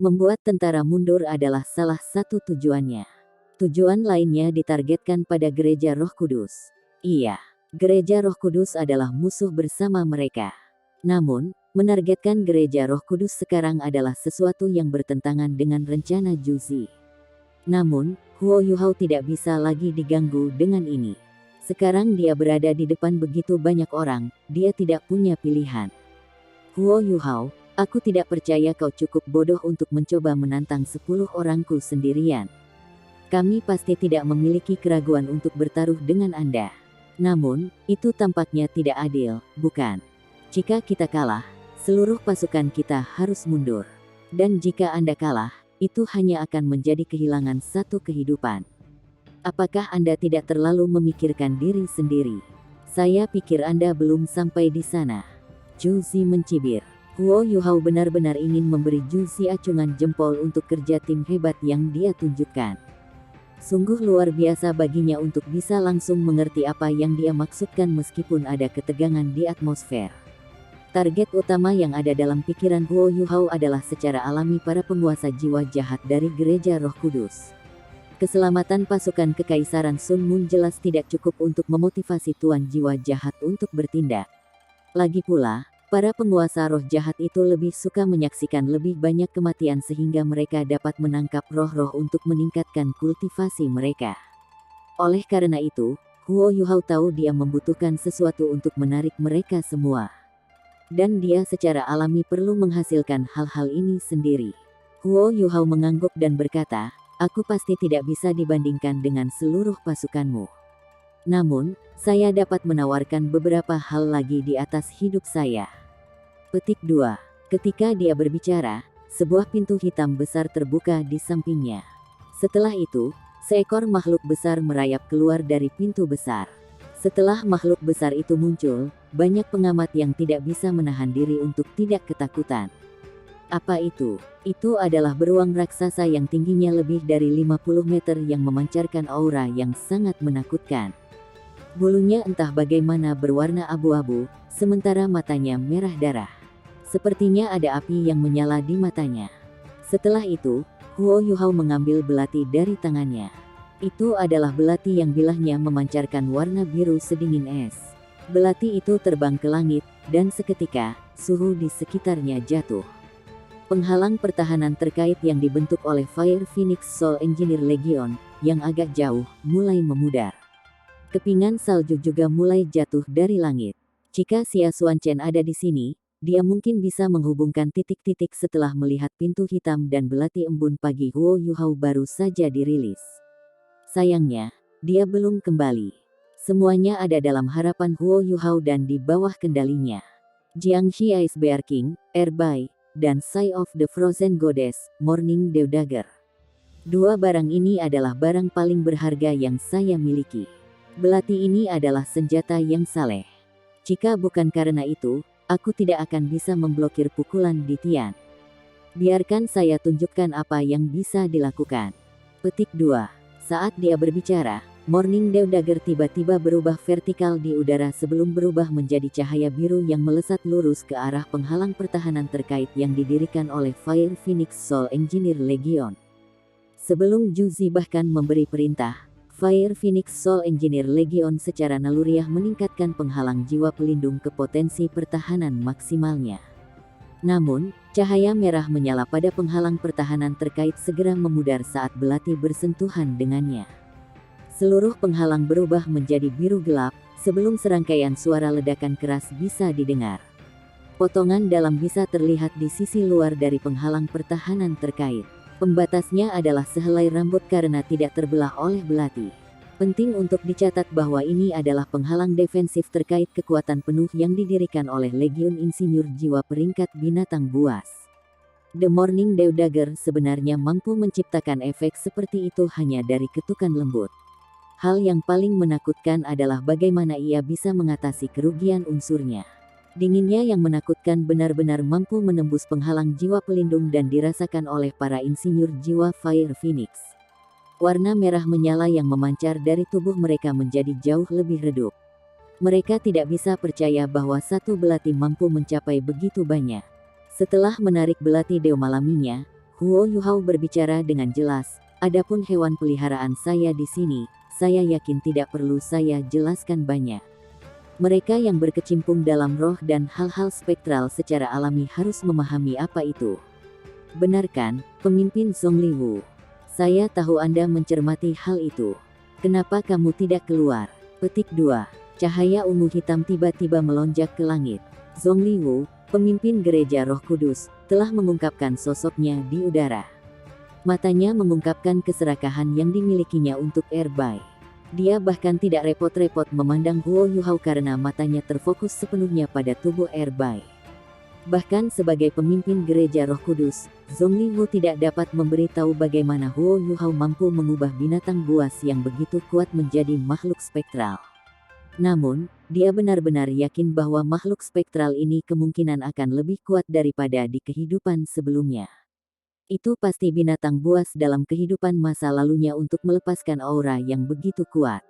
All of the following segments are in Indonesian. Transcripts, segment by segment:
Membuat tentara mundur adalah salah satu tujuannya. Tujuan lainnya ditargetkan pada Gereja Roh Kudus. Iya, Gereja Roh Kudus adalah musuh bersama mereka. Namun, menargetkan Gereja Roh Kudus sekarang adalah sesuatu yang bertentangan dengan rencana Juzi. Namun, Huo Yuhao tidak bisa lagi diganggu dengan ini. Sekarang dia berada di depan begitu banyak orang, dia tidak punya pilihan. Huo Yuhao, aku tidak percaya kau cukup bodoh untuk mencoba menantang 10 orangku sendirian. Kami pasti tidak memiliki keraguan untuk bertaruh dengan Anda. Namun, itu tampaknya tidak adil, bukan? Jika kita kalah, seluruh pasukan kita harus mundur. Dan jika Anda kalah, itu hanya akan menjadi kehilangan satu kehidupan. Apakah Anda tidak terlalu memikirkan diri sendiri? Saya pikir Anda belum sampai di sana. Juzi mencibir. Huo Yuhao benar-benar ingin memberi Juzi acungan jempol untuk kerja tim hebat yang dia tunjukkan. Sungguh luar biasa baginya untuk bisa langsung mengerti apa yang dia maksudkan meskipun ada ketegangan di atmosfer. Target utama yang ada dalam pikiran Huo Yuhao adalah secara alami para penguasa jiwa jahat dari Gereja Roh Kudus. Keselamatan pasukan Kekaisaran Sun Mun jelas tidak cukup untuk memotivasi tuan jiwa jahat untuk bertindak. Lagi pula, para penguasa roh jahat itu lebih suka menyaksikan lebih banyak kematian sehingga mereka dapat menangkap roh-roh untuk meningkatkan kultivasi mereka. Oleh karena itu, Huo Yuhao tahu dia membutuhkan sesuatu untuk menarik mereka semua. Dan dia secara alami perlu menghasilkan hal-hal ini sendiri. Huo Yuhao mengangguk dan berkata, aku pasti tidak bisa dibandingkan dengan seluruh pasukanmu. Namun, saya dapat menawarkan beberapa hal lagi di atas hidup saya. Petik 2. Ketika dia berbicara, sebuah pintu hitam besar terbuka di sampingnya. Setelah itu, seekor makhluk besar merayap keluar dari pintu besar. Setelah makhluk besar itu muncul, banyak pengamat yang tidak bisa menahan diri untuk tidak ketakutan. Apa itu? Itu adalah beruang raksasa yang tingginya lebih dari 50 meter yang memancarkan aura yang sangat menakutkan. Bulunya entah bagaimana berwarna abu-abu, sementara matanya merah darah. Sepertinya ada api yang menyala di matanya. Setelah itu, Huo Yuhao mengambil belati dari tangannya. Itu adalah belati yang bilahnya memancarkan warna biru sedingin es. Belati itu terbang ke langit, dan seketika, suhu di sekitarnya jatuh. Penghalang pertahanan terkait yang dibentuk oleh Fire Phoenix Soul Engineer Legion, yang agak jauh, mulai memudar. Kepingan salju juga mulai jatuh dari langit. Jika Xia Xuanchen ada di sini, dia mungkin bisa menghubungkan titik-titik setelah melihat pintu hitam dan belati embun pagi Huo Yuhao baru saja dirilis. Sayangnya, dia belum kembali. Semuanya ada dalam harapan Huo Yuhao dan di bawah kendalinya. Jiangxi Ice Bear King, Erbai, dan Sai of the Frozen Goddess, Morning Dew Dagger. Dua barang ini adalah barang paling berharga yang saya miliki. Belati ini adalah senjata yang saleh. Jika bukan karena itu, aku tidak akan bisa memblokir pukulan di Tian. Biarkan saya tunjukkan apa yang bisa dilakukan. Petik 2. Saat dia berbicara, Morning Dew Dagger tiba-tiba berubah vertikal di udara sebelum berubah menjadi cahaya biru yang melesat lurus ke arah penghalang pertahanan terkait yang didirikan oleh Fire Phoenix Soul Engineer Legion. Sebelum Juzi bahkan memberi perintah, Fire Phoenix Soul Engineer Legion secara naluriah meningkatkan penghalang jiwa pelindung ke potensi pertahanan maksimalnya. Namun, cahaya merah menyala pada penghalang pertahanan terkait segera memudar saat belati bersentuhan dengannya. Seluruh penghalang berubah menjadi biru gelap, sebelum serangkaian suara ledakan keras bisa didengar. Potongan dalam bisa terlihat di sisi luar dari penghalang pertahanan terkait. Pembatasnya adalah sehelai rambut karena tidak terbelah oleh belati. Penting untuk dicatat bahwa ini adalah penghalang defensif terkait kekuatan penuh yang didirikan oleh Legiun Insinyur Jiwa peringkat binatang buas. The Morning Dew Dagger sebenarnya mampu menciptakan efek seperti itu hanya dari ketukan lembut. Hal yang paling menakutkan adalah bagaimana ia bisa mengatasi kerugian unsurnya. Dinginnya yang menakutkan benar-benar mampu menembus penghalang jiwa pelindung dan dirasakan oleh para insinyur jiwa Fire Phoenix. Warna merah menyala yang memancar dari tubuh mereka menjadi jauh lebih redup. Mereka tidak bisa percaya bahwa satu belati mampu mencapai begitu banyak. Setelah menarik belati Dewa Malaminya, Huo Yuhao berbicara dengan jelas, adapun hewan peliharaan saya di sini, saya yakin tidak perlu saya jelaskan banyak. Mereka yang berkecimpung dalam roh dan hal-hal spektral secara alami harus memahami apa itu. Benar kan, pemimpin Zongliwu? Saya tahu Anda mencermati hal itu. Kenapa kamu tidak keluar? Petik 2. Cahaya ungu hitam tiba-tiba melonjak ke langit. Zongliwu, pemimpin gereja Roh Kudus, telah mengungkapkan sosoknya di udara. Matanya mengungkapkan keserakahan yang dimilikinya untuk Erbai. Dia bahkan tidak repot-repot memandang Huo Yuhao karena matanya terfokus sepenuhnya pada tubuh Erbai. Bahkan sebagai pemimpin gereja Roh Kudus, Zongliwu tidak dapat memberitahu bagaimana Huo Yuhao mampu mengubah binatang buas yang begitu kuat menjadi makhluk spektral. Namun, dia benar-benar yakin bahwa makhluk spektral ini kemungkinan akan lebih kuat daripada di kehidupan sebelumnya. Itu pasti binatang buas dalam kehidupan masa lalunya untuk melepaskan aura yang begitu kuat.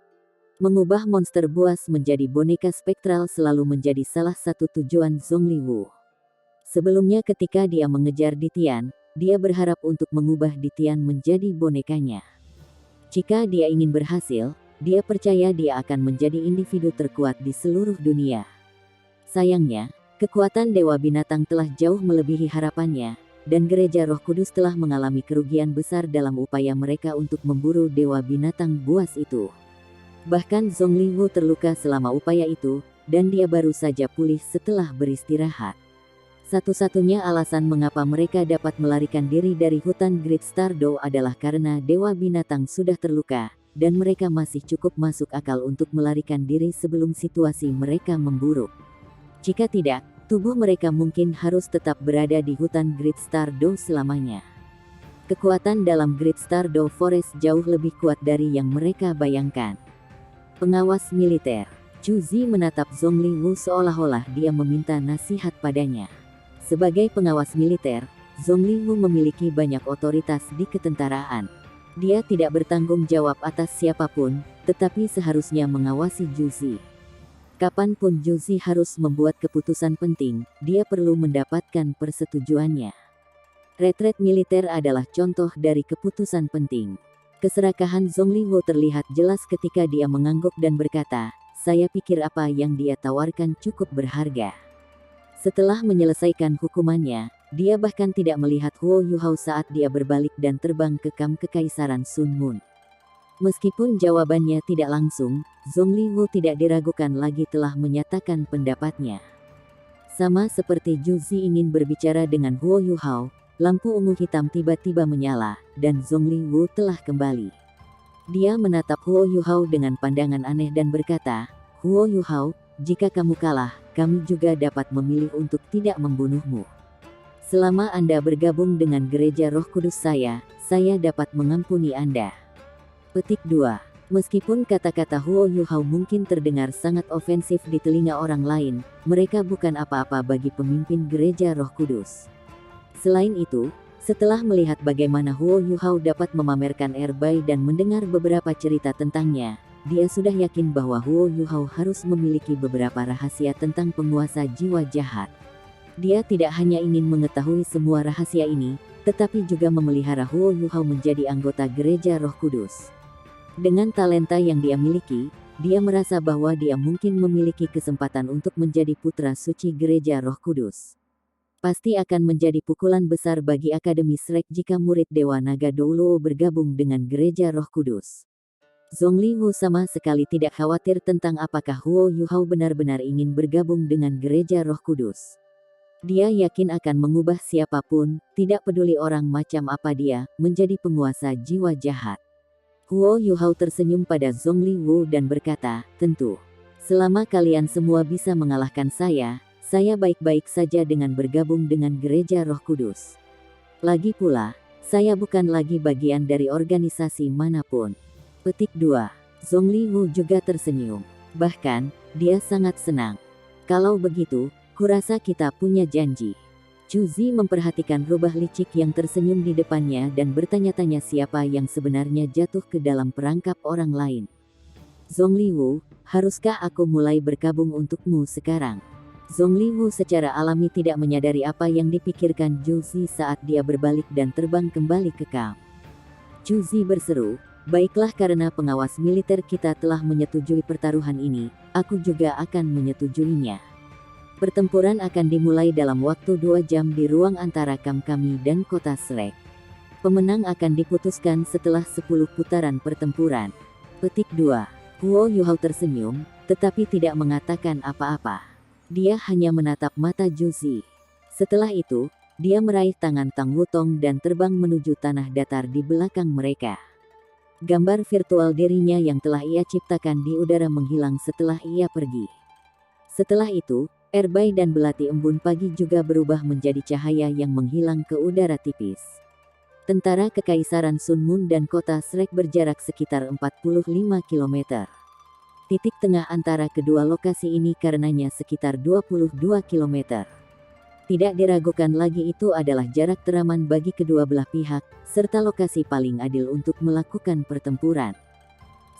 Mengubah monster buas menjadi boneka spektral selalu menjadi salah satu tujuan Zongliwu. Sebelumnya ketika dia mengejar Ditian, dia berharap untuk mengubah Ditian menjadi bonekanya. Jika dia ingin berhasil, dia percaya dia akan menjadi individu terkuat di seluruh dunia. Sayangnya, kekuatan Dewa Binatang telah jauh melebihi harapannya, dan gereja Roh Kudus telah mengalami kerugian besar dalam upaya mereka untuk memburu Dewa Binatang buas itu. Bahkan Zongliwu terluka selama upaya itu, dan dia baru saja pulih setelah beristirahat. Satu-satunya alasan mengapa mereka dapat melarikan diri dari hutan Great Stardow adalah karena Dewa Binatang sudah terluka, dan mereka masih cukup masuk akal untuk melarikan diri sebelum situasi mereka memburuk. Jika tidak, tubuh mereka mungkin harus tetap berada di hutan Great Stardow selamanya. Kekuatan dalam Great Stardow Forest jauh lebih kuat dari yang mereka bayangkan. Pengawas militer Chu Zi menatap Zongliwu seolah-olah dia meminta nasihat padanya. Sebagai pengawas militer, Zongliwu memiliki banyak otoritas di ketentaraan. Dia tidak bertanggung jawab atas siapapun, tetapi seharusnya mengawasi Chu Zi. Kapanpun Chu Zi harus membuat keputusan penting, dia perlu mendapatkan persetujuannya. Retret militer adalah contoh dari keputusan penting. Keserakahan Zongliwu terlihat jelas ketika dia mengangguk dan berkata, "Saya pikir apa yang dia tawarkan cukup berharga." Setelah menyelesaikan hukumannya, dia bahkan tidak melihat Huo Yuhao saat dia berbalik dan terbang ke kamp Kekaisaran Sun Moon. Meskipun jawabannya tidak langsung, Zongliwu tidak diragukan lagi telah menyatakan pendapatnya. Sama seperti Chu Zi ingin berbicara dengan Huo Yuhao, lampu ungu hitam tiba-tiba menyala, dan Zongliwu telah kembali. Dia menatap Huo Yuhao dengan pandangan aneh dan berkata, "Huo Yuhao, jika kamu kalah, kami juga dapat memilih untuk tidak membunuhmu. Selama Anda bergabung dengan gereja Roh Kudus saya dapat mengampuni Anda." Petik 2. Meskipun kata-kata Huo Yuhao mungkin terdengar sangat ofensif di telinga orang lain, mereka bukan apa-apa bagi pemimpin gereja Roh Kudus. Selain itu, setelah melihat bagaimana Huo Yuhao dapat memamerkan Erbai dan mendengar beberapa cerita tentangnya, dia sudah yakin bahwa Huo Yuhao harus memiliki beberapa rahasia tentang penguasa jiwa jahat. Dia tidak hanya ingin mengetahui semua rahasia ini, tetapi juga memelihara Huo Yuhao menjadi anggota gereja Roh Kudus. Dengan talenta yang dia miliki, dia merasa bahwa dia mungkin memiliki kesempatan untuk menjadi putra suci gereja Roh Kudus. Pasti akan menjadi pukulan besar bagi Akademi Shrek jika murid Dewa Naga Douluo bergabung dengan gereja Roh Kudus. Zongliwu sama sekali tidak khawatir tentang apakah Huo Yuhao benar-benar ingin bergabung dengan gereja Roh Kudus. Dia yakin akan mengubah siapapun, tidak peduli orang macam apa dia, menjadi penguasa jiwa jahat. Huo Yuhao tersenyum pada Zongliwu dan berkata, "Tentu. Selama kalian semua bisa mengalahkan saya baik-baik saja dengan bergabung dengan gereja Roh Kudus. Lagi pula, saya bukan lagi bagian dari organisasi manapun." Petik 2. Zongliwu juga tersenyum. Bahkan, dia sangat senang. "Kalau begitu, kurasa kita punya janji." Chu Zi memperhatikan rubah licik yang tersenyum di depannya dan bertanya-tanya siapa yang sebenarnya jatuh ke dalam perangkap orang lain. "Zongliwu, haruskah aku mulai berkabung untukmu sekarang?" Zhongli Wu secara alami tidak menyadari apa yang dipikirkan Zhu Zi saat dia berbalik dan terbang kembali ke kamp. Zhu Zi berseru, "Baiklah, karena pengawas militer kita telah menyetujui pertaruhan ini, aku juga akan menyetujuinya. Pertempuran akan dimulai dalam waktu 2 jam di ruang antara kamp kami dan kota Shrek. Pemenang akan diputuskan setelah 10 putaran pertempuran." Petik 2. Huo Yuhao tersenyum, tetapi tidak mengatakan apa-apa. Dia hanya menatap mata Zhu Zi. Setelah itu, dia meraih tangan Tang Wutong dan terbang menuju tanah datar di belakang mereka. Gambar virtual dirinya yang telah ia ciptakan di udara menghilang setelah ia pergi. Setelah itu, Erbai dan belati embun pagi juga berubah menjadi cahaya yang menghilang ke udara tipis. Tentara Kekaisaran Sun Moon dan kota Shrek berjarak sekitar 45 km. Titik tengah antara kedua lokasi ini karenanya sekitar 22 km. Tidak diragukan lagi itu adalah jarak teraman bagi kedua belah pihak, serta lokasi paling adil untuk melakukan pertempuran.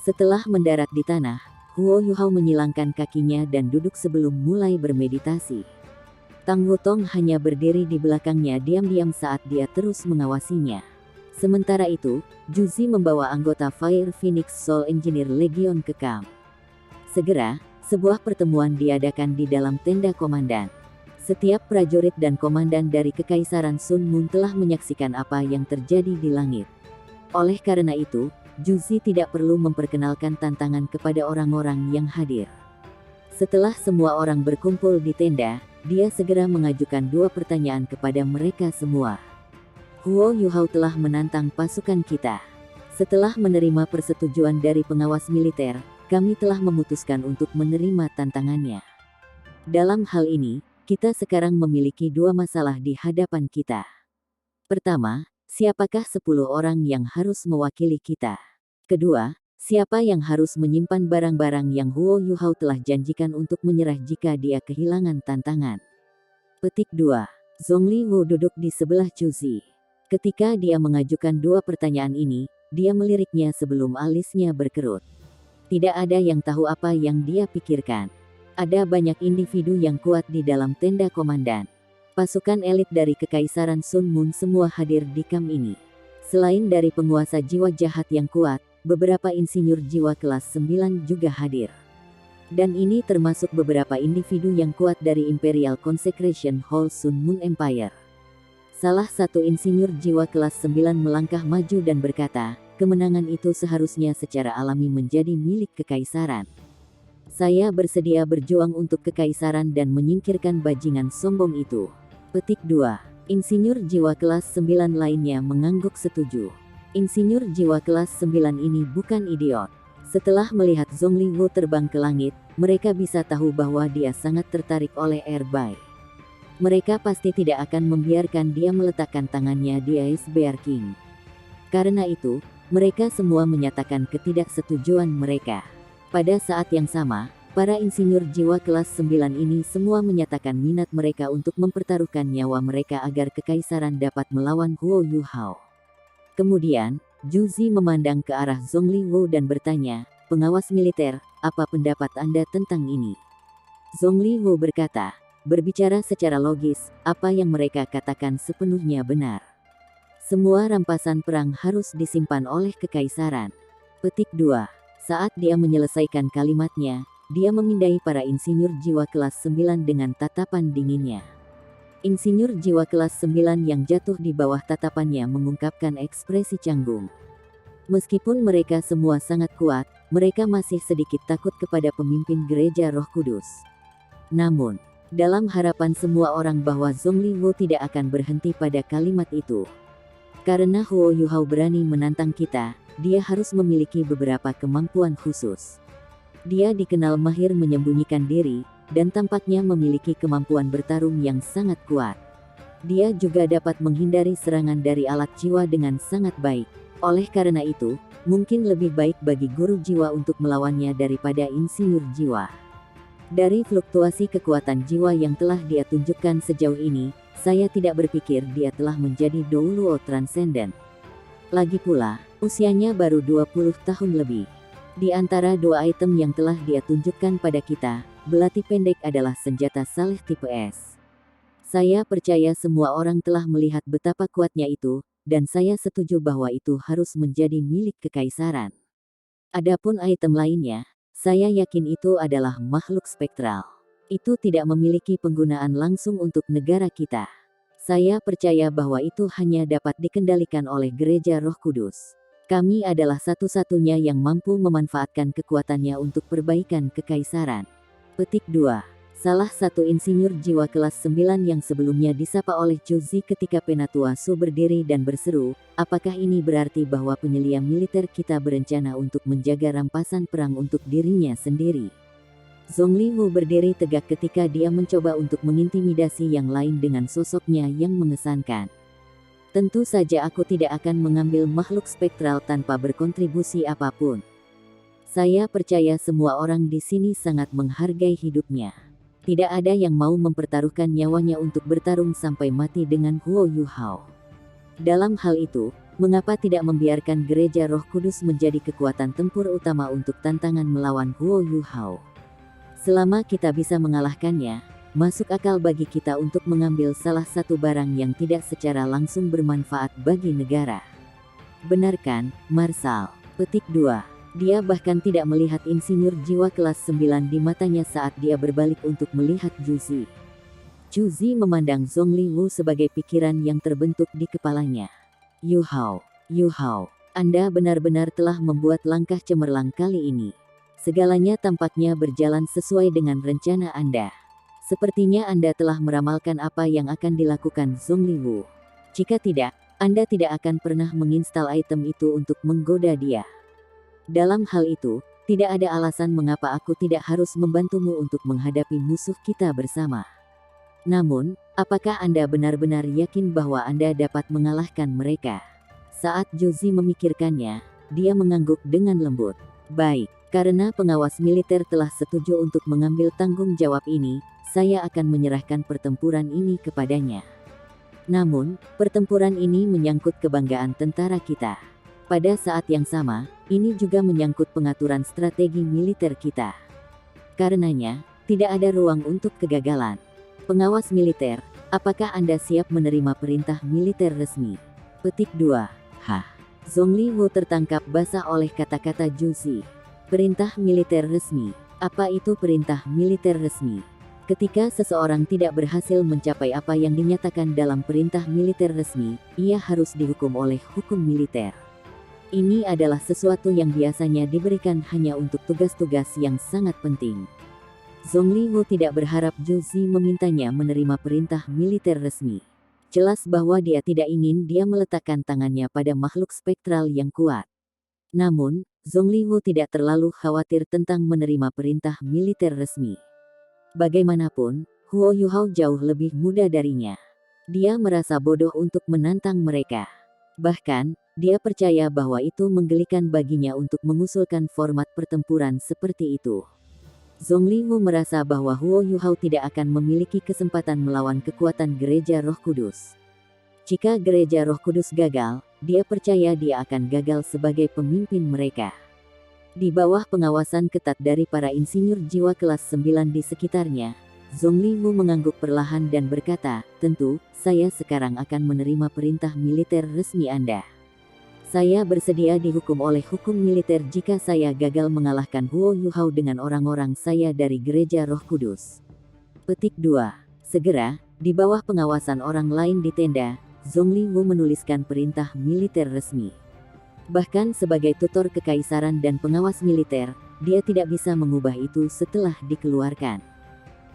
Setelah mendarat di tanah, Huo Yuhao menyilangkan kakinya dan duduk sebelum mulai bermeditasi. Tang Wutong hanya berdiri di belakangnya diam-diam saat dia terus mengawasinya. Sementara itu, Zhu Zi membawa anggota Fire Phoenix Soul Engineer Legion ke kamp. Segera, sebuah pertemuan diadakan di dalam tenda komandan. Setiap prajurit dan komandan dari Kekaisaran Sun Moon telah menyaksikan apa yang terjadi di langit. Oleh karena itu, Zhu Zi tidak perlu memperkenalkan tantangan kepada orang-orang yang hadir. Setelah semua orang berkumpul di tenda, dia segera mengajukan 2 pertanyaan kepada mereka semua. Huo Yuhao telah menantang pasukan kita. Setelah menerima persetujuan dari pengawas militer, kami telah memutuskan untuk menerima tantangannya. Dalam hal ini, kita sekarang memiliki 2 masalah di hadapan kita. Pertama, siapakah 10 orang yang harus mewakili kita? Kedua, siapa yang harus menyimpan barang-barang yang Huo Yuhao telah janjikan untuk menyerah jika dia kehilangan tantangan? Petik 2. Zhongli Wu duduk di sebelah Zhu Zi. Ketika dia mengajukan 2 pertanyaan ini, dia meliriknya sebelum alisnya berkerut. Tidak ada yang tahu apa yang dia pikirkan. Ada banyak individu yang kuat di dalam tenda komandan. Pasukan elit dari Kekaisaran Sun Moon semua hadir di kamp ini. Selain dari penguasa jiwa jahat yang kuat, beberapa insinyur jiwa kelas 9 juga hadir. Dan ini termasuk beberapa individu yang kuat dari Imperial Consecration Hall Sun Moon Empire. Salah satu insinyur jiwa kelas 9 melangkah maju dan berkata, "Kemenangan itu seharusnya secara alami menjadi milik Kekaisaran. Saya bersedia berjuang untuk Kekaisaran dan menyingkirkan bajingan sombong itu." Petik 2. Insinyur jiwa kelas 9 lainnya mengangguk setuju. Insinyur jiwa kelas 9 ini bukan idiot. Setelah melihat Zhongli Wu terbang ke langit, mereka bisa tahu bahwa dia sangat tertarik oleh Erbai. Mereka pasti tidak akan membiarkan dia meletakkan tangannya di Ice Bear King. Karena itu, mereka semua menyatakan ketidaksetujuan mereka. Pada saat yang sama, para insinyur jiwa kelas 9 ini semua menyatakan minat mereka untuk mempertaruhkan nyawa mereka agar Kekaisaran dapat melawan Huo Yuhao. Kemudian, Zhu Zi memandang ke arah Zhongli Wu dan bertanya, "Pengawas militer, apa pendapat Anda tentang ini?" Zhongli Wu berkata, "Berbicara secara logis, apa yang mereka katakan sepenuhnya benar. Semua rampasan perang harus disimpan oleh Kekaisaran." Petik 2. Saat dia menyelesaikan kalimatnya, dia memindai para insinyur jiwa kelas 9 dengan tatapan dinginnya. Insinyur jiwa kelas 9 yang jatuh di bawah tatapannya mengungkapkan ekspresi canggung. Meskipun mereka semua sangat kuat, mereka masih sedikit takut kepada pemimpin gereja Roh Kudus. Namun, dalam harapan semua orang bahwa Zhongli Wu tidak akan berhenti pada kalimat itu. Karena Huo Yuhao berani menantang kita, dia harus memiliki beberapa kemampuan khusus. Dia dikenal mahir menyembunyikan diri, dan tampaknya memiliki kemampuan bertarung yang sangat kuat. Dia juga dapat menghindari serangan dari alat jiwa dengan sangat baik. Oleh karena itu, mungkin lebih baik bagi guru jiwa untuk melawannya daripada insinyur jiwa. Dari fluktuasi kekuatan jiwa yang telah dia tunjukkan sejauh ini, saya tidak berpikir dia telah menjadi Douluo Transcendent. Lagi pula, usianya baru 20 tahun lebih. Di antara 2 item yang telah dia tunjukkan pada kita, belati pendek adalah senjata saleh tipe S. Saya percaya semua orang telah melihat betapa kuatnya itu, dan saya setuju bahwa itu harus menjadi milik kekaisaran. Adapun item lainnya, saya yakin itu adalah makhluk spektral. Itu tidak memiliki penggunaan langsung untuk negara kita. Saya percaya bahwa itu hanya dapat dikendalikan oleh Gereja Roh Kudus. Kami adalah satu-satunya yang mampu memanfaatkan kekuatannya untuk perbaikan kekaisaran. Petik 2. Salah satu insinyur jiwa kelas 9 yang sebelumnya disapa oleh Jozi ketika Penatua Su berdiri dan berseru, apakah ini berarti bahwa penyelia militer kita berencana untuk menjaga rampasan perang untuk dirinya sendiri? Zhongli Wu berdiri tegak ketika dia mencoba untuk mengintimidasi yang lain dengan sosoknya yang mengesankan. Tentu saja aku tidak akan mengambil makhluk spektral tanpa berkontribusi apapun. Saya percaya semua orang di sini sangat menghargai hidupnya. Tidak ada yang mau mempertaruhkan nyawanya untuk bertarung sampai mati dengan Huo Yuhao. Dalam hal itu, mengapa tidak membiarkan Gereja Roh Kudus menjadi kekuatan tempur utama untuk tantangan melawan Huo Yuhao? Selama kita bisa mengalahkannya, masuk akal bagi kita untuk mengambil salah satu barang yang tidak secara langsung bermanfaat bagi negara. Benar kan, Marshal? Petik 2. Dia bahkan tidak melihat insinyur jiwa kelas 9 di matanya saat dia berbalik untuk melihat Juzi. Juzi memandang Zhongli Wu sebagai pikiran yang terbentuk di kepalanya. Yuhao, Anda benar-benar telah membuat langkah cemerlang kali ini. Segalanya tampaknya berjalan sesuai dengan rencana Anda. Sepertinya Anda telah meramalkan apa yang akan dilakukan Zhongli Wu. Jika tidak, Anda tidak akan pernah menginstal item itu untuk menggoda dia. Dalam hal itu, tidak ada alasan mengapa aku tidak harus membantumu untuk menghadapi musuh kita bersama. Namun, apakah Anda benar-benar yakin bahwa Anda dapat mengalahkan mereka? Saat Jozi memikirkannya, dia mengangguk dengan lembut. Baik. Karena pengawas militer telah setuju untuk mengambil tanggung jawab ini, saya akan menyerahkan pertempuran ini kepadanya. Namun, pertempuran ini menyangkut kebanggaan tentara kita. Pada saat yang sama, ini juga menyangkut pengaturan strategi militer kita. Karenanya, tidak ada ruang untuk kegagalan. Pengawas militer, apakah Anda siap menerima perintah militer resmi? Petik 2. Zhongli Wu tertangkap basah oleh kata-kata Juzi. Perintah militer resmi. Apa itu perintah militer resmi? Ketika seseorang tidak berhasil mencapai apa yang dinyatakan dalam perintah militer resmi, ia harus dihukum oleh hukum militer. Ini adalah sesuatu yang biasanya diberikan hanya untuk tugas-tugas yang sangat penting. Zhongli Wu tidak berharap Juzi memintanya menerima perintah militer resmi. Jelas bahwa dia tidak ingin dia meletakkan tangannya pada makhluk spektral yang kuat. Namun, Zhongli Wu tidak terlalu khawatir tentang menerima perintah militer resmi. Bagaimanapun, Huo Yuhao jauh lebih muda darinya. Dia merasa bodoh untuk menantang mereka. Bahkan, dia percaya bahwa itu menggelikan baginya untuk mengusulkan format pertempuran seperti itu. Zhongli Wu merasa bahwa Huo Yuhao tidak akan memiliki kesempatan melawan kekuatan Gereja Roh Kudus. Jika Gereja Roh Kudus gagal, dia percaya dia akan gagal sebagai pemimpin mereka. Di bawah pengawasan ketat dari para insinyur jiwa kelas 9 di sekitarnya, Zhongli Wu mengangguk perlahan dan berkata, tentu, saya sekarang akan menerima perintah militer resmi Anda. Saya bersedia dihukum oleh hukum militer jika saya gagal mengalahkan Huo Yuhao dengan orang-orang saya dari Gereja Roh Kudus. Petik 2. Segera, di bawah pengawasan orang lain di tenda, Zhongli Wu menuliskan perintah militer resmi. Bahkan sebagai tutor kekaisaran dan pengawas militer, dia tidak bisa mengubah itu setelah dikeluarkan.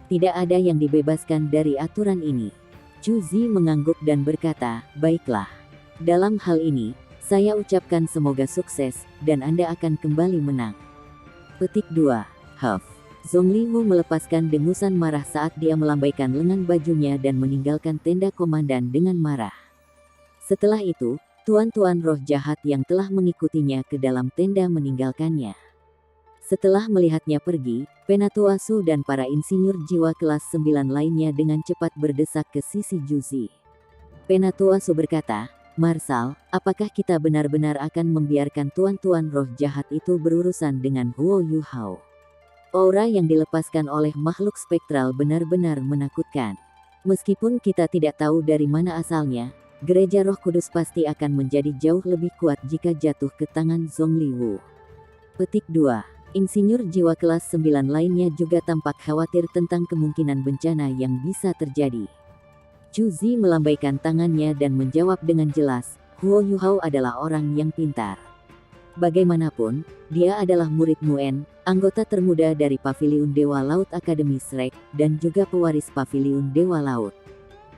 Tidak ada yang dibebaskan dari aturan ini. Juzi mengangguk dan berkata, baiklah. Dalam hal ini, saya ucapkan semoga sukses, dan Anda akan kembali menang. Petik 2. Zhongli Wu melepaskan dengusan marah saat dia melambaikan lengan bajunya dan meninggalkan tenda komandan dengan marah. Setelah itu, tuan-tuan roh jahat yang telah mengikutinya ke dalam tenda meninggalkannya. Setelah melihatnya pergi, Penatua Su dan para insinyur jiwa kelas 9 lainnya dengan cepat berdesak ke sisi Juzi. Penatua Su berkata, Marshal, apakah kita benar-benar akan membiarkan tuan-tuan roh jahat itu berurusan dengan Huo Yuhao? Aura yang dilepaskan oleh makhluk spektral benar-benar menakutkan. Meskipun kita tidak tahu dari mana asalnya, Gereja Roh Kudus pasti akan menjadi jauh lebih kuat jika jatuh ke tangan Zhongli Wu. Petik 2. Insinyur jiwa kelas 9 lainnya juga tampak khawatir tentang kemungkinan bencana yang bisa terjadi. Chu Zi melambaikan tangannya dan menjawab dengan jelas, Huo Yuhao adalah orang yang pintar. Bagaimanapun, dia adalah murid Muen, anggota termuda dari Paviliun Dewa Laut Akademi Shrek, dan juga pewaris Paviliun Dewa Laut.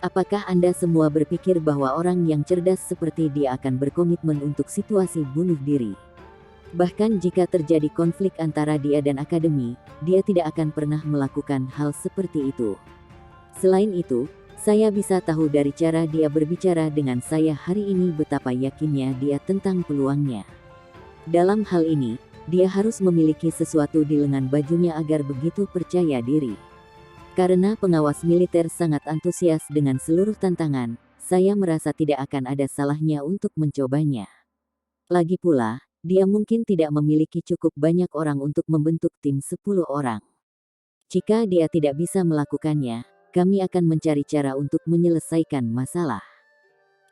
Apakah Anda semua berpikir bahwa orang yang cerdas seperti dia akan berkomitmen untuk situasi bunuh diri? Bahkan jika terjadi konflik antara dia dan Akademi, dia tidak akan pernah melakukan hal seperti itu. Selain itu, saya bisa tahu dari cara dia berbicara dengan saya hari ini betapa yakinnya dia tentang peluangnya. Dalam hal ini, dia harus memiliki sesuatu di lengan bajunya agar begitu percaya diri. Karena pengawas militer sangat antusias dengan seluruh tantangan, saya merasa tidak akan ada salahnya untuk mencobanya. Lagi pula, dia mungkin tidak memiliki cukup banyak orang untuk membentuk tim 10 orang. Jika dia tidak bisa melakukannya, kami akan mencari cara untuk menyelesaikan masalah.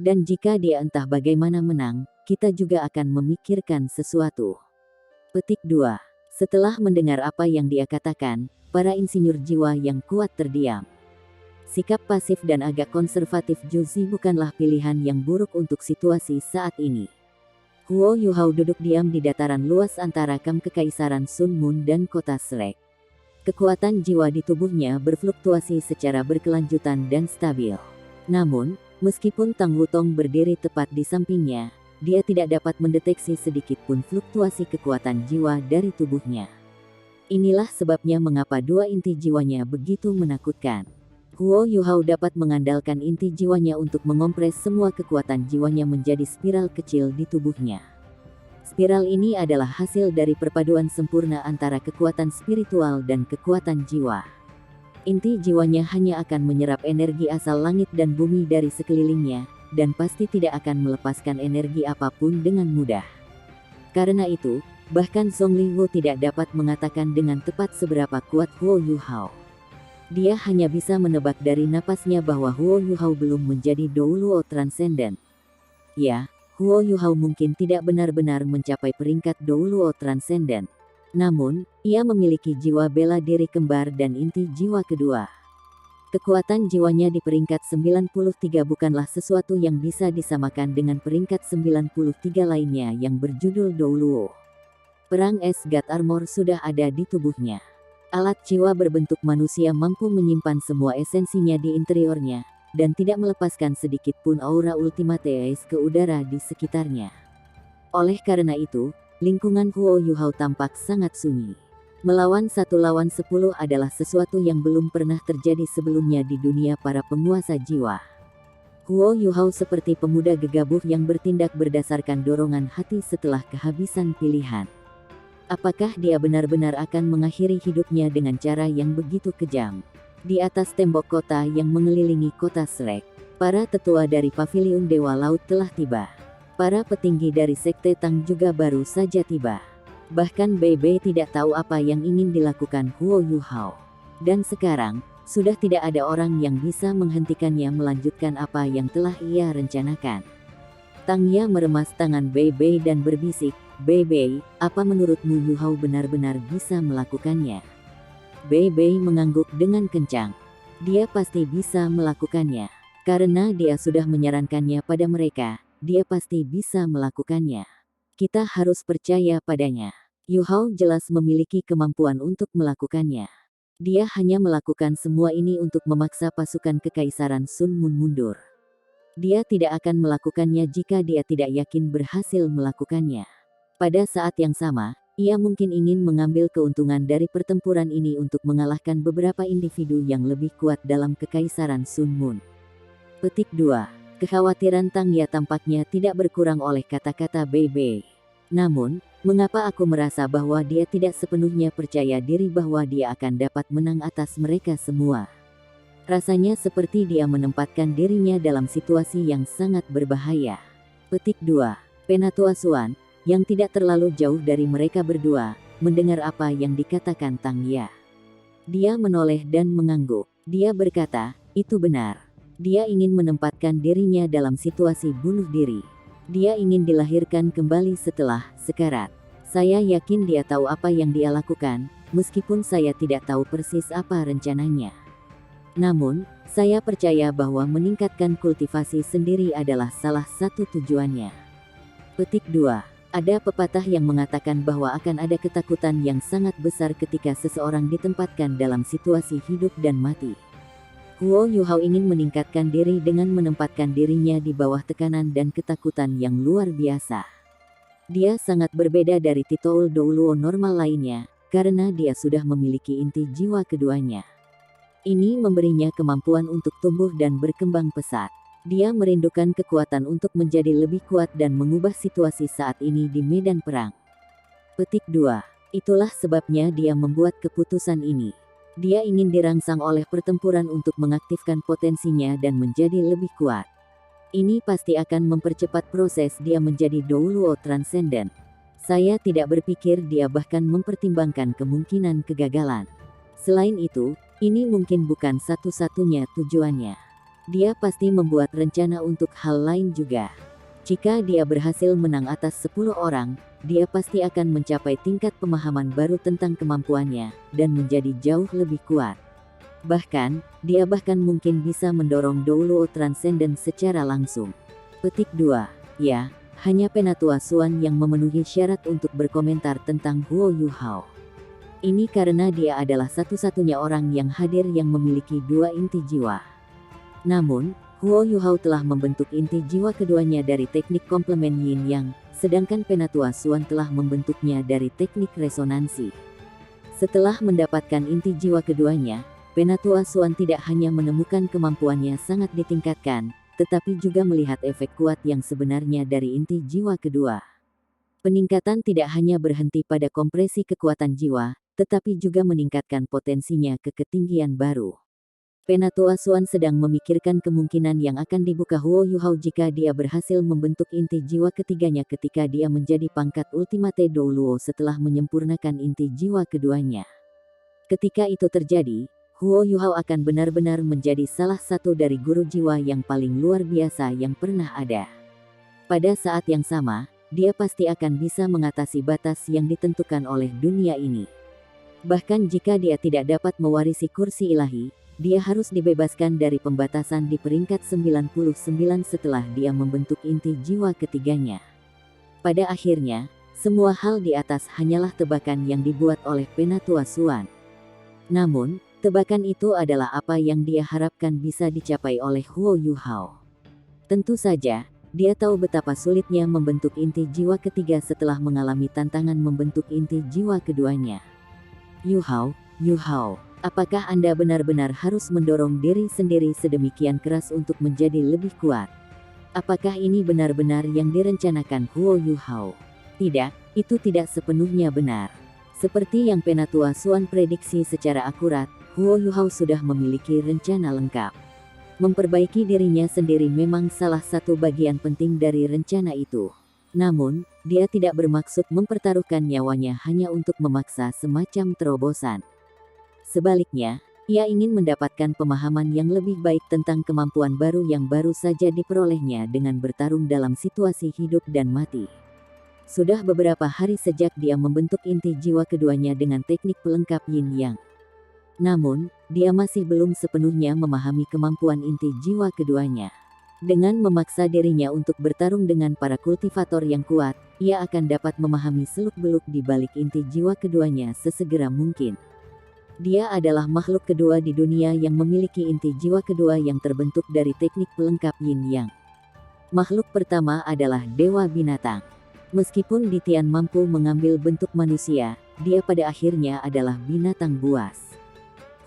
Dan jika dia entah bagaimana menang, kita juga akan memikirkan sesuatu. Petik 2. Setelah mendengar apa yang dia katakan, para insinyur jiwa yang kuat terdiam. Sikap pasif dan agak konservatif Chu Zi bukanlah pilihan yang buruk untuk situasi saat ini. Huo Yuhao duduk diam di dataran luas antara kam Kekaisaran Sun Moon dan kota Shrek. Kekuatan jiwa di tubuhnya berfluktuasi secara berkelanjutan dan stabil. Namun, meskipun Tang Wutong berdiri tepat di sampingnya, dia tidak dapat mendeteksi sedikit pun fluktuasi kekuatan jiwa dari tubuhnya. Inilah sebabnya mengapa dua inti jiwanya begitu menakutkan. Huo Yuhao dapat mengandalkan inti jiwanya untuk mengompres semua kekuatan jiwanya menjadi spiral kecil di tubuhnya. Spiral ini adalah hasil dari perpaduan sempurna antara kekuatan spiritual dan kekuatan jiwa. Inti jiwanya hanya akan menyerap energi asal langit dan bumi dari sekelilingnya, dan pasti tidak akan melepaskan energi apapun dengan mudah. Karena itu, bahkan Zhongli Wu tidak dapat mengatakan dengan tepat seberapa kuat Huo Yuhao. Dia hanya bisa menebak dari napasnya bahwa Huo Yuhao belum menjadi Douluo Transcendent. Ya, Huo Yuhao mungkin tidak benar-benar mencapai peringkat Douluo Transcendent. Namun, ia memiliki jiwa bela diri kembar dan inti jiwa kedua. Kekuatan jiwanya di peringkat 93 bukanlah sesuatu yang bisa disamakan dengan peringkat 93 lainnya yang berjudul Douluo. Perang es God Armor sudah ada di tubuhnya. Alat jiwa berbentuk manusia mampu menyimpan semua esensinya di interiornya, dan tidak melepaskan sedikit pun aura Ultimate Ace ke udara di sekitarnya. Oleh karena itu, lingkungan Huo Yuhao tampak sangat sunyi. Melawan 1 lawan 10 adalah sesuatu yang belum pernah terjadi sebelumnya di dunia para penguasa jiwa. Huo Yuhao seperti pemuda gegabah yang bertindak berdasarkan dorongan hati setelah kehabisan pilihan. Apakah dia benar-benar akan mengakhiri hidupnya dengan cara yang begitu kejam? Di atas tembok kota yang mengelilingi kota Shrek, para tetua dari Paviliun Dewa Laut telah tiba. Para petinggi dari Sekte Tang juga baru saja tiba. Bahkan Bei Bei tidak tahu apa yang ingin dilakukan Huo Yuhao. Dan sekarang, sudah tidak ada orang yang bisa menghentikannya melanjutkan apa yang telah ia rencanakan. Tang Ya meremas tangan Bei Bei dan berbisik, Bei Bei, apa menurutmu Yuhao benar-benar bisa melakukannya? Bei Bei mengangguk dengan kencang. Dia pasti bisa melakukannya. Karena dia sudah menyarankannya pada mereka, dia pasti bisa melakukannya. Kita harus percaya padanya. Yuhao jelas memiliki kemampuan untuk melakukannya. Dia hanya melakukan semua ini untuk memaksa pasukan Kekaisaran Sun Moon mundur. Dia tidak akan melakukannya jika dia tidak yakin berhasil melakukannya. Pada saat yang sama, ia mungkin ingin mengambil keuntungan dari pertempuran ini untuk mengalahkan beberapa individu yang lebih kuat dalam Kekaisaran Sun Moon. Petik 2. Kekhawatiran Tang Ya tampaknya tidak berkurang oleh kata-kata Bei Bei. Namun, mengapa aku merasa bahwa dia tidak sepenuhnya percaya diri bahwa dia akan dapat menang atas mereka semua? Rasanya seperti dia menempatkan dirinya dalam situasi yang sangat berbahaya. Petik 2. Penatua Suan, yang tidak terlalu jauh dari mereka berdua, mendengar apa yang dikatakan Tang Ya. Dia menoleh dan mengangguk. Dia berkata, itu benar. Dia ingin menempatkan dirinya dalam situasi bunuh diri. Dia ingin dilahirkan kembali setelah sekarat. Saya yakin dia tahu apa yang dia lakukan, meskipun saya tidak tahu persis apa rencananya. Namun, saya percaya bahwa meningkatkan kultivasi sendiri adalah salah satu tujuannya. Petik 2. Ada pepatah yang mengatakan bahwa akan ada ketakutan yang sangat besar ketika seseorang ditempatkan dalam situasi hidup dan mati. Huo Yuhao ingin meningkatkan diri dengan menempatkan dirinya di bawah tekanan dan ketakutan yang luar biasa. Dia sangat berbeda dari Titoul Douluo normal lainnya, karena dia sudah memiliki inti jiwa keduanya. Ini memberinya kemampuan untuk tumbuh dan berkembang pesat. Dia merindukan kekuatan untuk menjadi lebih kuat dan mengubah situasi saat ini di medan perang. Petik 2. Itulah sebabnya dia membuat keputusan ini. Dia ingin dirangsang oleh pertempuran untuk mengaktifkan potensinya dan menjadi lebih kuat. Ini pasti akan mempercepat proses dia menjadi Douluo Transcendent. Saya tidak berpikir dia bahkan mempertimbangkan kemungkinan kegagalan. Selain itu, ini mungkin bukan satu-satunya tujuannya. Dia pasti membuat rencana untuk hal lain juga. Jika dia berhasil menang atas 10 orang, dia pasti akan mencapai tingkat pemahaman baru tentang kemampuannya, dan menjadi jauh lebih kuat. Bahkan, dia mungkin bisa mendorong Douluo Transcendent secara langsung. Petik 2. Ya, hanya Penatua Xuan yang memenuhi syarat untuk berkomentar tentang Huo Yuhao. Ini karena dia adalah satu-satunya orang yang hadir yang memiliki dua inti jiwa. Namun, Huo Yuhao telah membentuk inti jiwa keduanya dari teknik komplemen Yin Yang, sedangkan Penatua Xuan telah membentuknya dari teknik resonansi. Setelah mendapatkan inti jiwa keduanya, Penatua Xuan tidak hanya menemukan kemampuannya sangat ditingkatkan, tetapi juga melihat efek kuat yang sebenarnya dari inti jiwa kedua. Peningkatan tidak hanya berhenti pada kompresi kekuatan jiwa, tetapi juga meningkatkan potensinya ke ketinggian baru. Penatua Xuan sedang memikirkan kemungkinan yang akan dibuka Huo Yuhao jika dia berhasil membentuk inti jiwa ketiganya ketika dia menjadi pangkat Ultimate Douluo setelah menyempurnakan inti jiwa keduanya. Ketika itu terjadi, Huo Yuhao akan benar-benar menjadi salah satu dari guru jiwa yang paling luar biasa yang pernah ada. Pada saat yang sama, dia pasti akan bisa mengatasi batas yang ditentukan oleh dunia ini. Bahkan jika dia tidak dapat mewarisi kursi ilahi, dia harus dibebaskan dari pembatasan di peringkat 99 setelah dia membentuk inti jiwa ketiganya. Pada akhirnya, semua hal di atas hanyalah tebakan yang dibuat oleh Penatua Xuan. Namun, tebakan itu adalah apa yang dia harapkan bisa dicapai oleh Huo Yuhao. Tentu saja, dia tahu betapa sulitnya membentuk inti jiwa ketiga setelah mengalami tantangan membentuk inti jiwa keduanya. Yuhao, apakah Anda benar-benar harus mendorong diri sendiri sedemikian keras untuk menjadi lebih kuat? Apakah ini benar-benar yang direncanakan Huo Yuhao? Tidak, itu tidak sepenuhnya benar. Seperti yang Penatua Xuan prediksi secara akurat, Huo Yuhao sudah memiliki rencana lengkap. Memperbaiki dirinya sendiri memang salah satu bagian penting dari rencana itu. Namun, dia tidak bermaksud mempertaruhkan nyawanya hanya untuk memaksa semacam terobosan. Sebaliknya, ia ingin mendapatkan pemahaman yang lebih baik tentang kemampuan baru yang baru saja diperolehnya dengan bertarung dalam situasi hidup dan mati. Sudah beberapa hari sejak dia membentuk inti jiwa keduanya dengan teknik pelengkap Yin Yang. Namun, dia masih belum sepenuhnya memahami kemampuan inti jiwa keduanya. Dengan memaksa dirinya untuk bertarung dengan para kultivator yang kuat, ia akan dapat memahami seluk-beluk di balik inti jiwa keduanya sesegera mungkin. Dia adalah makhluk kedua di dunia yang memiliki inti jiwa kedua yang terbentuk dari teknik pelengkap Yin Yang. Makhluk pertama adalah Dewa Binatang. Meskipun Ditian mampu mengambil bentuk manusia, dia pada akhirnya adalah binatang buas.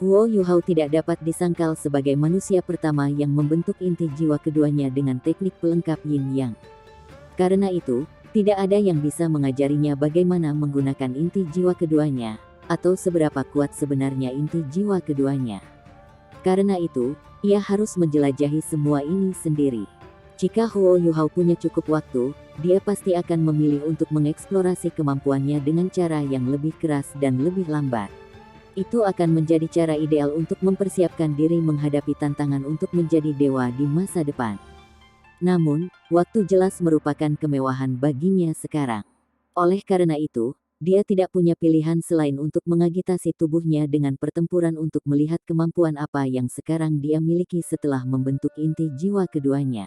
Huo Yuhao tidak dapat disangkal sebagai manusia pertama yang membentuk inti jiwa keduanya dengan teknik pelengkap Yin Yang. Karena itu, tidak ada yang bisa mengajarinya bagaimana menggunakan inti jiwa keduanya, atau seberapa kuat sebenarnya inti jiwa keduanya. Karena itu, ia harus menjelajahi semua ini sendiri. Jika Huo Yuhao punya cukup waktu, dia pasti akan memilih untuk mengeksplorasi kemampuannya dengan cara yang lebih keras dan lebih lambat. Itu akan menjadi cara ideal untuk mempersiapkan diri menghadapi tantangan untuk menjadi dewa di masa depan. Namun, waktu jelas merupakan kemewahan baginya sekarang. Oleh karena itu, dia tidak punya pilihan selain untuk mengagitasi tubuhnya dengan pertempuran untuk melihat kemampuan apa yang sekarang dia miliki setelah membentuk inti jiwa keduanya.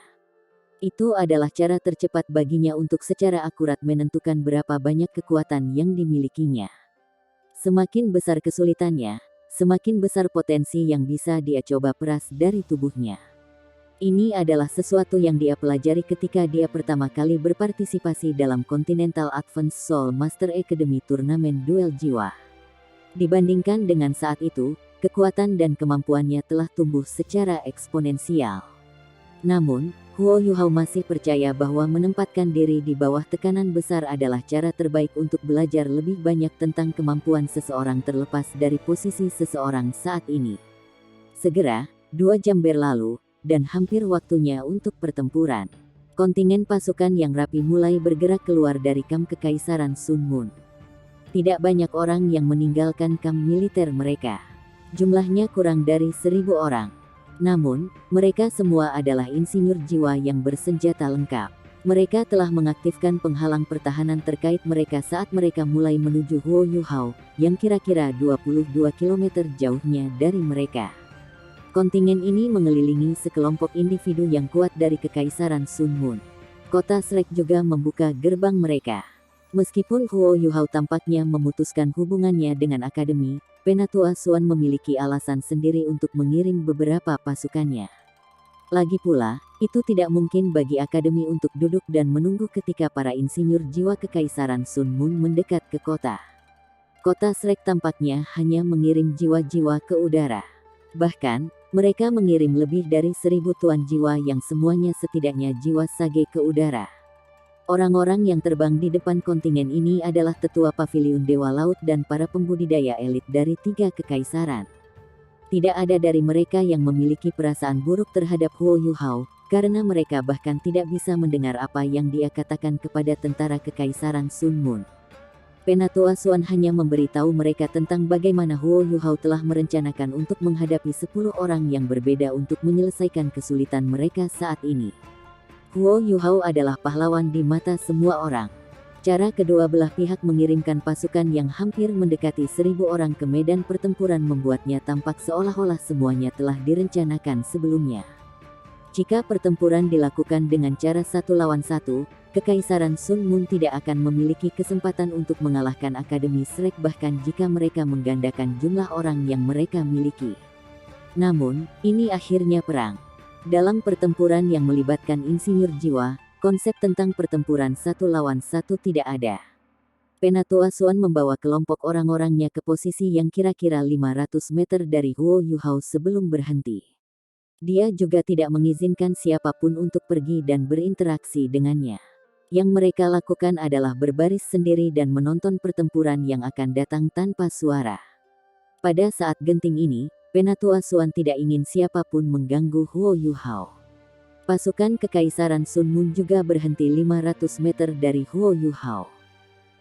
Itu adalah cara tercepat baginya untuk secara akurat menentukan berapa banyak kekuatan yang dimilikinya. Semakin besar kesulitannya, semakin besar potensi yang bisa dia coba peras dari tubuhnya. Ini adalah sesuatu yang dia pelajari ketika dia pertama kali berpartisipasi dalam Continental Advanced Soul Master Academy turnamen duel jiwa. Dibandingkan dengan saat itu, kekuatan dan kemampuannya telah tumbuh secara eksponensial. Namun, Huo Yuhao masih percaya bahwa menempatkan diri di bawah tekanan besar adalah cara terbaik untuk belajar lebih banyak tentang kemampuan seseorang terlepas dari posisi seseorang saat ini. Segera, 2 jam berlalu, dan hampir waktunya untuk pertempuran. Kontingen pasukan yang rapi mulai bergerak keluar dari kamp Kekaisaran Sun Moon. Tidak banyak orang yang meninggalkan kamp militer mereka. Jumlahnya kurang dari 1.000 orang. Namun, mereka semua adalah insinyur jiwa yang bersenjata lengkap. Mereka telah mengaktifkan penghalang pertahanan terkait mereka saat mereka mulai menuju Huo Yuhao, yang kira-kira 22 km jauhnya dari mereka. Kontingen ini mengelilingi sekelompok individu yang kuat dari Kekaisaran Sun Moon. Kota Shrek juga membuka gerbang mereka. Meskipun Huo Yuhao tampaknya memutuskan hubungannya dengan akademi, Penatua Suan memiliki alasan sendiri untuk mengirim beberapa pasukannya. Lagi pula, itu tidak mungkin bagi akademi untuk duduk dan menunggu ketika para insinyur jiwa Kekaisaran Sun Moon mendekat ke kota. Kota Shrek tampaknya hanya mengirim jiwa-jiwa ke udara. Bahkan, mereka mengirim lebih dari 1.000 tuan jiwa yang semuanya setidaknya jiwa sage ke udara. Orang-orang yang terbang di depan kontingen ini adalah tetua paviliun Dewa Laut dan para pembudidaya elit dari 3 kekaisaran. Tidak ada dari mereka yang memiliki perasaan buruk terhadap Huo Yuhao, karena mereka bahkan tidak bisa mendengar apa yang dia katakan kepada tentara Kekaisaran Sun Moon. Penatua Suan hanya memberitahu mereka tentang bagaimana Huo Yuhao telah merencanakan untuk menghadapi 10 orang yang berbeda untuk menyelesaikan kesulitan mereka saat ini. Huo Yuhao adalah pahlawan di mata semua orang. Cara kedua belah pihak mengirimkan pasukan yang hampir mendekati 1.000 orang ke medan pertempuran membuatnya tampak seolah-olah semuanya telah direncanakan sebelumnya. Jika pertempuran dilakukan dengan cara 1 lawan 1, Kekaisaran Sun Moon tidak akan memiliki kesempatan untuk mengalahkan Akademi Shrek bahkan jika mereka menggandakan jumlah orang yang mereka miliki. Namun, ini akhirnya perang. Dalam pertempuran yang melibatkan insinyur jiwa, konsep tentang pertempuran 1 lawan 1 tidak ada. Penatua Suan membawa kelompok orang-orangnya ke posisi yang kira-kira 500 meter dari Huo Yuhao sebelum berhenti. Dia juga tidak mengizinkan siapapun untuk pergi dan berinteraksi dengannya. Yang mereka lakukan adalah berbaris sendiri dan menonton pertempuran yang akan datang tanpa suara. Pada saat genting ini, Penatua Suan tidak ingin siapapun mengganggu Huo Yuhao. Pasukan Kekaisaran Sun Moon juga berhenti 500 meter dari Huo Yuhao.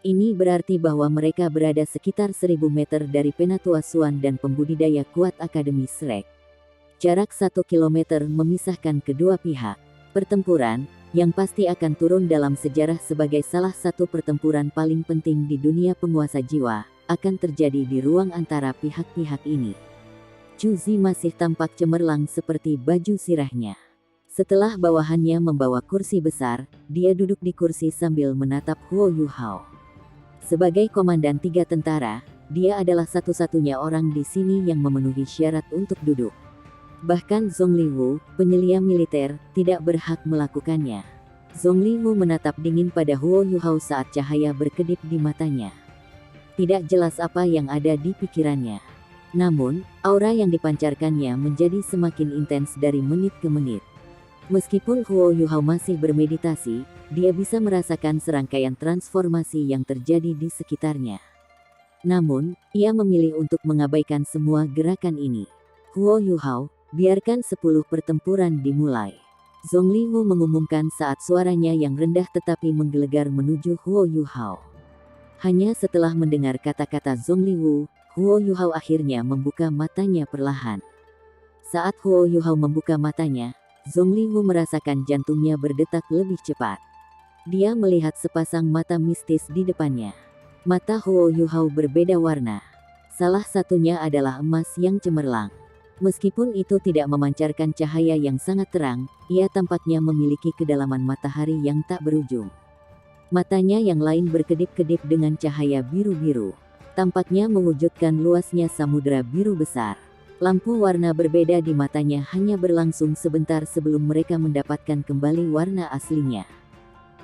Ini berarti bahwa mereka berada sekitar 1.000 meter dari Penatua Suan dan pembudidaya kuat Akademi Shrek. Jarak 1 kilometer memisahkan kedua pihak. Pertempuran, yang pasti akan turun dalam sejarah sebagai salah satu pertempuran paling penting di dunia penguasa jiwa, akan terjadi di ruang antara pihak-pihak ini. Chu Zi masih tampak cemerlang seperti baju sirahnya. Setelah bawahannya membawa kursi besar, dia duduk di kursi sambil menatap Huo Yuhao. Sebagai komandan 3 tentara, dia adalah satu-satunya orang di sini yang memenuhi syarat untuk duduk. Bahkan Zhongli Wu, penyelia militer, tidak berhak melakukannya. Zhongli Wu menatap dingin pada Huo Yuhao saat cahaya berkedip di matanya. Tidak jelas apa yang ada di pikirannya. Namun, aura yang dipancarkannya menjadi semakin intens dari menit ke menit. Meskipun Huo Yuhao masih bermeditasi, dia bisa merasakan serangkaian transformasi yang terjadi di sekitarnya. Namun, ia memilih untuk mengabaikan semua gerakan ini. Huo Yuhao, biarkan 10 pertempuran dimulai. Zongliwu mengumumkan saat suaranya yang rendah tetapi menggelegar menuju Huo Yuhao. Hanya setelah mendengar kata-kata Zongliwu, Huo Yuhao akhirnya membuka matanya perlahan. Saat Huo Yuhao membuka matanya, Zongliwu merasakan jantungnya berdetak lebih cepat. Dia melihat sepasang mata mistis di depannya. Mata Huo Yuhao berbeda warna. Salah satunya adalah emas yang cemerlang. Meskipun itu tidak memancarkan cahaya yang sangat terang, ia tampaknya memiliki kedalaman matahari yang tak berujung. Matanya yang lain berkedip-kedip dengan cahaya biru-biru. Tampaknya mewujudkan luasnya samudera biru besar. Lampu warna berbeda di matanya hanya berlangsung sebentar sebelum mereka mendapatkan kembali warna aslinya.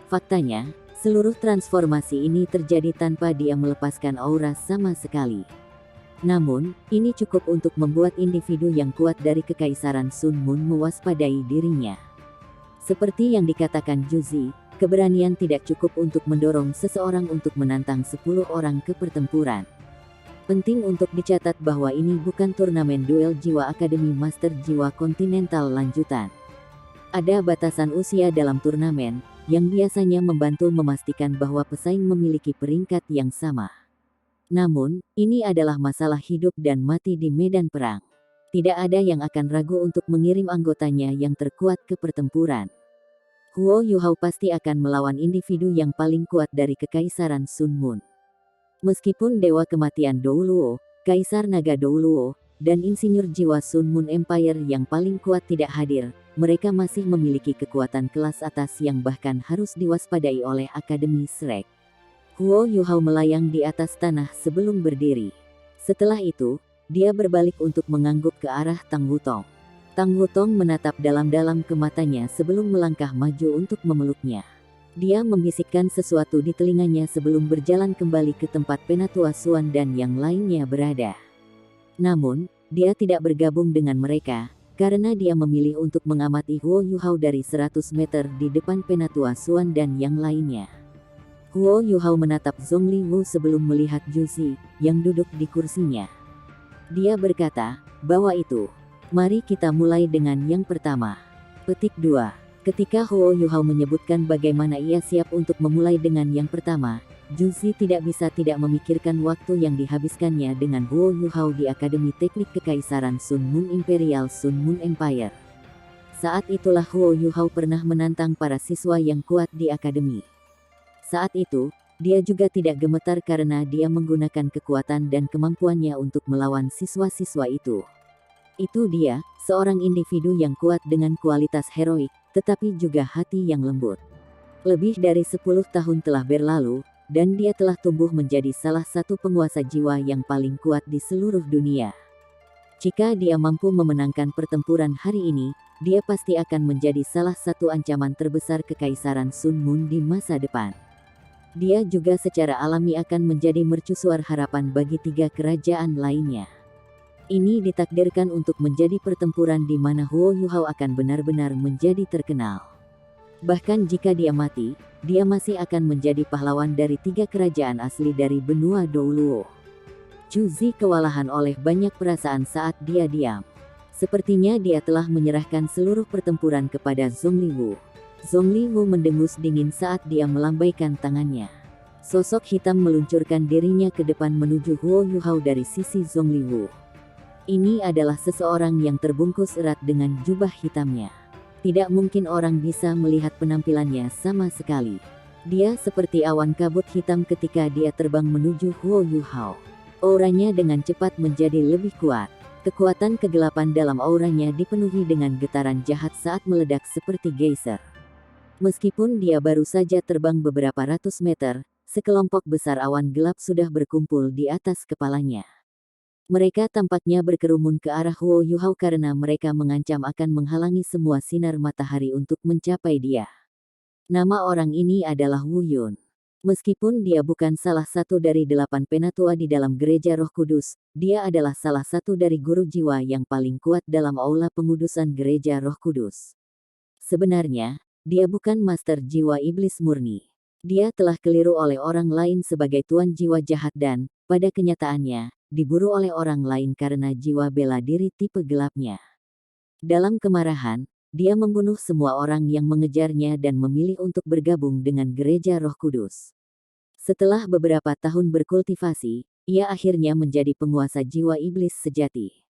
Faktanya, seluruh transformasi ini terjadi tanpa dia melepaskan aura sama sekali. Namun, ini cukup untuk membuat individu yang kuat dari Kekaisaran Sun Moon mewaspadai dirinya. Seperti yang dikatakan Juzi, keberanian tidak cukup untuk mendorong seseorang untuk menantang 10 orang ke pertempuran. Penting untuk dicatat bahwa ini bukan turnamen duel jiwa Akademi Master Jiwa Kontinental lanjutan. Ada batasan usia dalam turnamen, yang biasanya membantu memastikan bahwa pesaing memiliki peringkat yang sama. Namun, ini adalah masalah hidup dan mati di medan perang. Tidak ada yang akan ragu untuk mengirim anggotanya yang terkuat ke pertempuran. Huo Yuhao pasti akan melawan individu yang paling kuat dari Kekaisaran Sun Moon. Meskipun Dewa Kematian Douluo, Kaisar Naga Douluo, dan Insinyur Jiwa Sun Moon Empire yang paling kuat tidak hadir, mereka masih memiliki kekuatan kelas atas yang bahkan harus diwaspadai oleh Akademi Shrek. Huo Yuhao melayang di atas tanah sebelum berdiri. Setelah itu, dia berbalik untuk mengangguk ke arah Tang Wutong. Tang Wutong menatap dalam-dalam ke matanya sebelum melangkah maju untuk memeluknya. Dia membisikkan sesuatu di telinganya sebelum berjalan kembali ke tempat Penatua Suan dan yang lainnya berada. Namun, dia tidak bergabung dengan mereka, karena dia memilih untuk mengamati Huo Yuhao dari 100 meter di depan Penatua Suan dan yang lainnya. Huo Yuhao menatap Zongliwu sebelum melihat Juzi, yang duduk di kursinya. Dia berkata, "Bawa itu. Mari kita mulai dengan yang pertama." Petik 2. Ketika Huo Yuhao menyebutkan bagaimana ia siap untuk memulai dengan yang pertama, Juzi tidak bisa tidak memikirkan waktu yang dihabiskannya dengan Huo Yuhao di Akademi Teknik Kekaisaran Sun Moon Imperial Sun Moon Empire. Saat itulah Huo Yuhao pernah menantang para siswa yang kuat di akademi. Saat itu, dia juga tidak gemetar karena dia menggunakan kekuatan dan kemampuannya untuk melawan siswa-siswa itu. Itu dia, seorang individu yang kuat dengan kualitas heroik, tetapi juga hati yang lembut. Lebih dari 10 tahun telah berlalu, dan dia telah tumbuh menjadi salah satu penguasa jiwa yang paling kuat di seluruh dunia. Jika dia mampu memenangkan pertempuran hari ini, dia pasti akan menjadi salah satu ancaman terbesar Kekaisaran Sun Moon di masa depan. Dia juga secara alami akan menjadi mercusuar harapan bagi 3 kerajaan lainnya. Ini ditakdirkan untuk menjadi pertempuran di mana Huo Yuhao akan benar-benar menjadi terkenal. Bahkan jika dia mati, dia masih akan menjadi pahlawan dari 3 kerajaan asli dari benua Douluo. Juzi kewalahan oleh banyak perasaan saat dia diam. Sepertinya dia telah menyerahkan seluruh pertempuran kepada Zongliwu. Zongliwu mendengus dingin saat dia melambaikan tangannya. Sosok hitam meluncurkan dirinya ke depan menuju Huo Yuhao dari sisi Zongliwu. Ini adalah seseorang yang terbungkus erat dengan jubah hitamnya. Tidak mungkin orang bisa melihat penampilannya sama sekali. Dia seperti awan kabut hitam ketika dia terbang menuju Huo Yuhao. Auranya dengan cepat menjadi lebih kuat. Kekuatan kegelapan dalam auranya dipenuhi dengan getaran jahat saat meledak seperti geyser. Meskipun dia baru saja terbang beberapa ratus meter, sekelompok besar awan gelap sudah berkumpul di atas kepalanya. Mereka tampaknya berkerumun ke arah Huo Yuhao karena mereka mengancam akan menghalangi semua sinar matahari untuk mencapai dia. Nama orang ini adalah Wu Yun. Meskipun dia bukan salah satu dari 8 penatua di dalam Gereja Roh Kudus, dia adalah salah satu dari guru jiwa yang paling kuat dalam aula pengudusan Gereja Roh Kudus. Sebenarnya, dia bukan master jiwa iblis murni. Dia telah keliru oleh orang lain sebagai tuan jiwa jahat dan, pada kenyataannya, diburu oleh orang lain karena jiwa bela diri tipe gelapnya. Dalam kemarahan, Dia membunuh semua orang yang mengejarnya dan memilih untuk bergabung dengan Gereja Roh Kudus. Setelah beberapa tahun berkultivasi, ia akhirnya menjadi penguasa jiwa iblis sejati.